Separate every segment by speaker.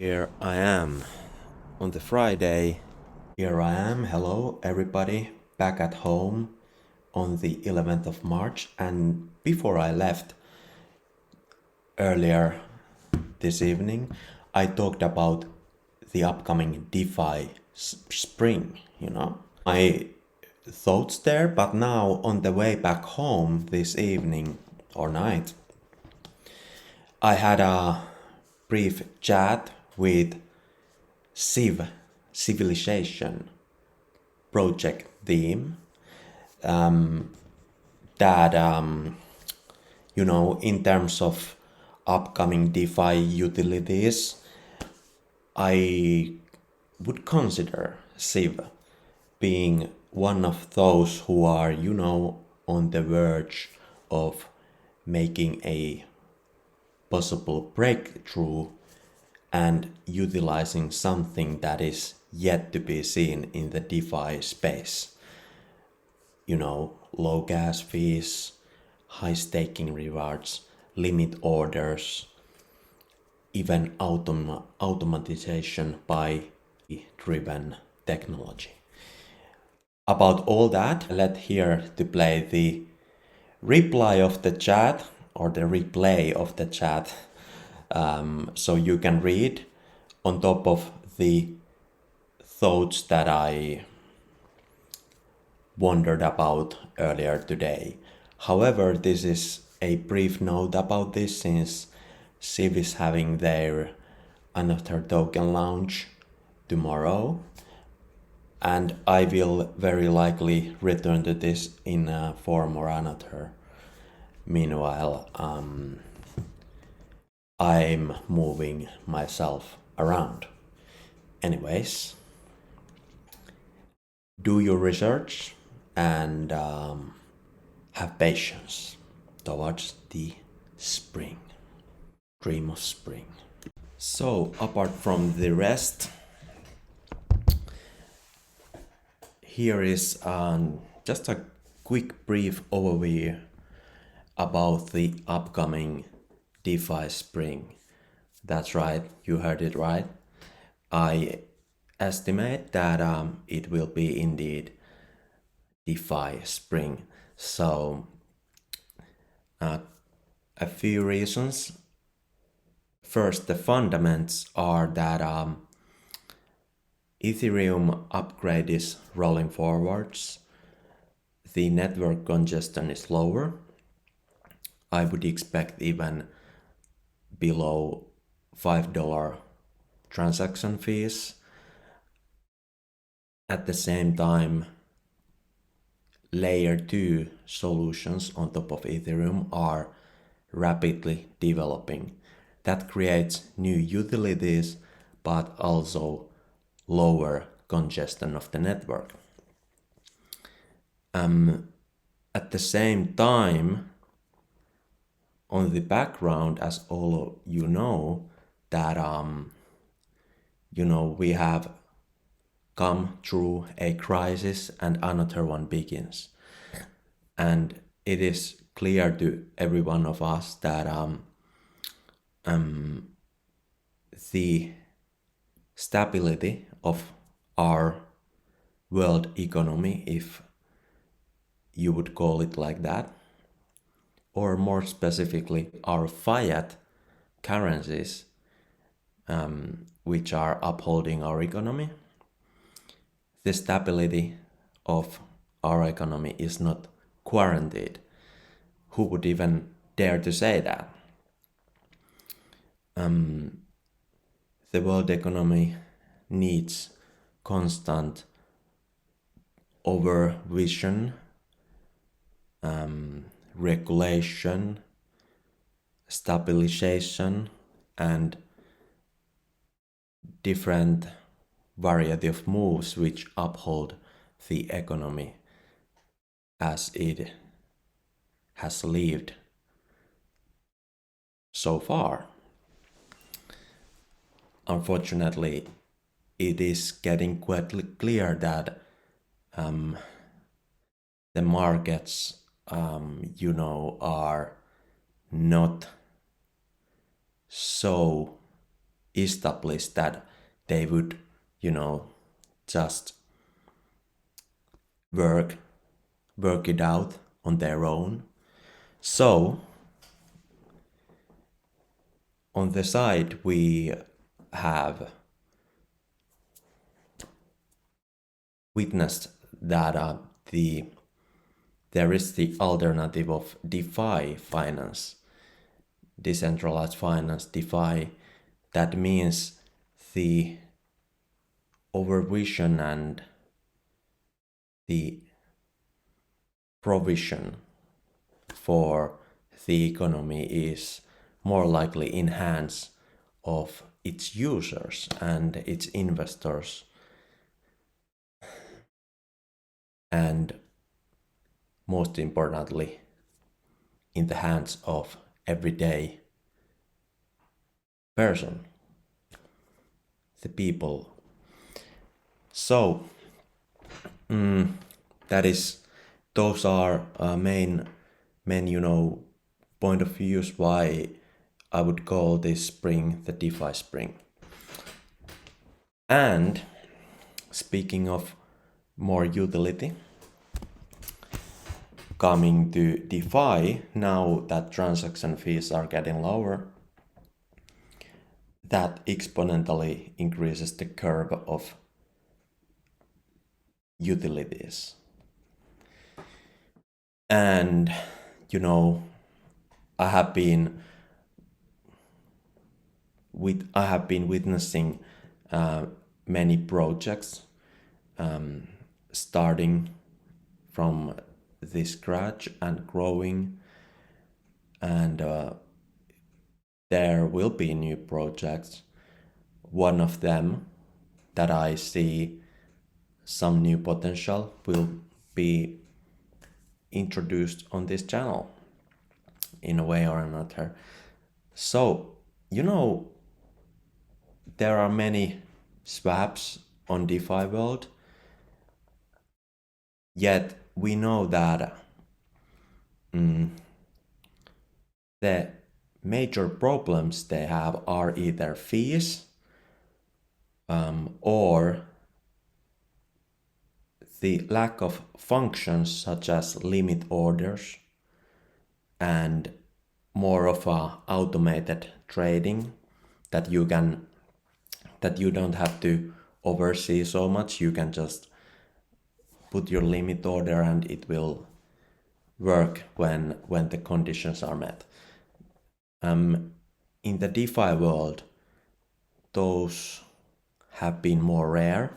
Speaker 1: Here I am on the Friday. Here I am. Hello, everybody. Back at home on the 11th of March. And before I left earlier this evening, I talked about the upcoming DeFi Spring. My thoughts there, but now on the way back home this evening or night, I had a brief chat with CIV, Civilization project team, that, in terms of upcoming DeFi utilities, I would consider CIV being one of those who are, on the verge of making a possible breakthrough and utilizing something that is yet to be seen in the DeFi space. Low gas fees, high staking rewards, limit orders, even automatization by driven technology. About all that, let's here to play the reply of the chat or the replay of the chat, so you can read on top of the thoughts that I wondered about earlier today. However, this is a brief note about this since CIV is having their another token launch tomorrow, and I will very likely return to this in a form or another. Meanwhile, I'm moving myself around. Anyways, do your research and have patience towards the spring. Dream of spring. So, apart from the rest, here is just a quick brief overview about the upcoming DeFi Spring. That's right, you heard it right. I estimate that it will be indeed DeFi Spring. So, a few reasons. First, the fundamentals are that Ethereum upgrade is rolling forwards. The network congestion is lower. I would expect even below $5 transaction fees. At the same time, layer 2 solutions on top of Ethereum are rapidly developing. That creates new utilities, but also lower congestion of the network. At the same time, on the background, as all of you know, that we have come through a crisis and another one begins. And it is clear to every one of us that the stability of our world economy, if you would call it like that, or more specifically, our fiat currencies, which are upholding our economy, the stability of our economy is not guaranteed. Who would even dare to say that? The world economy needs constant overvision, regulation, stabilization, and different variety of moves which uphold the economy as it has lived so far. Unfortunately, it is getting quite clear that the markets, are not so established that they would, just work it out on their own. So on the side we have witnessed that there is the alternative of DeFi finance, decentralized finance, DeFi. That means the overvision and the provision for the economy is more likely in hands of its users and its investors, and most importantly in the hands of everyday person, the people. So those are main point of views why I would call this spring the DeFi spring. And speaking of more utility, coming to DeFi, now that transaction fees are getting lower, that exponentially increases the curve of utilities. And I have been witnessing many projects starting from the scratch and growing, and there will be new projects. One of them that I see some new potential will be introduced on this channel in a way or another. So there are many swaps on DeFi world, yet we know that the major problems they have are either fees or the lack of functions such as limit orders and more of a automated trading that you don't have to oversee so much. You can just put your limit order and it will work when the conditions are met. In the DeFi world, those have been more rare.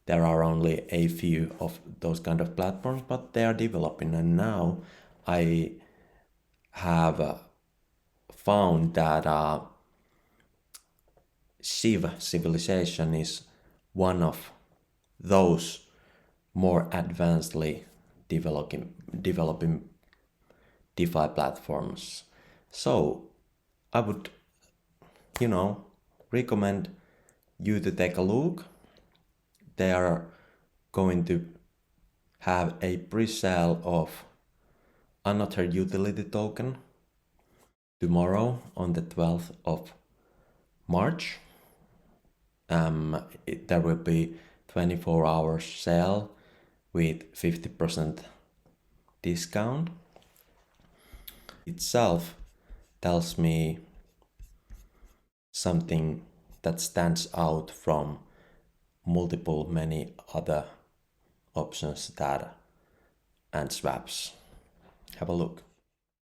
Speaker 1: There are only a few of those kind of platforms, but they are developing. And now I have found that CIV civilization is one of those more advancedly developing DeFi platforms. So I would, recommend you to take a look. They are going to have a pre-sale of another utility token tomorrow on the 12th of March. There will be 24-hour sale with 50% discount. Itself tells me something that stands out from many other options and swaps. Have a look.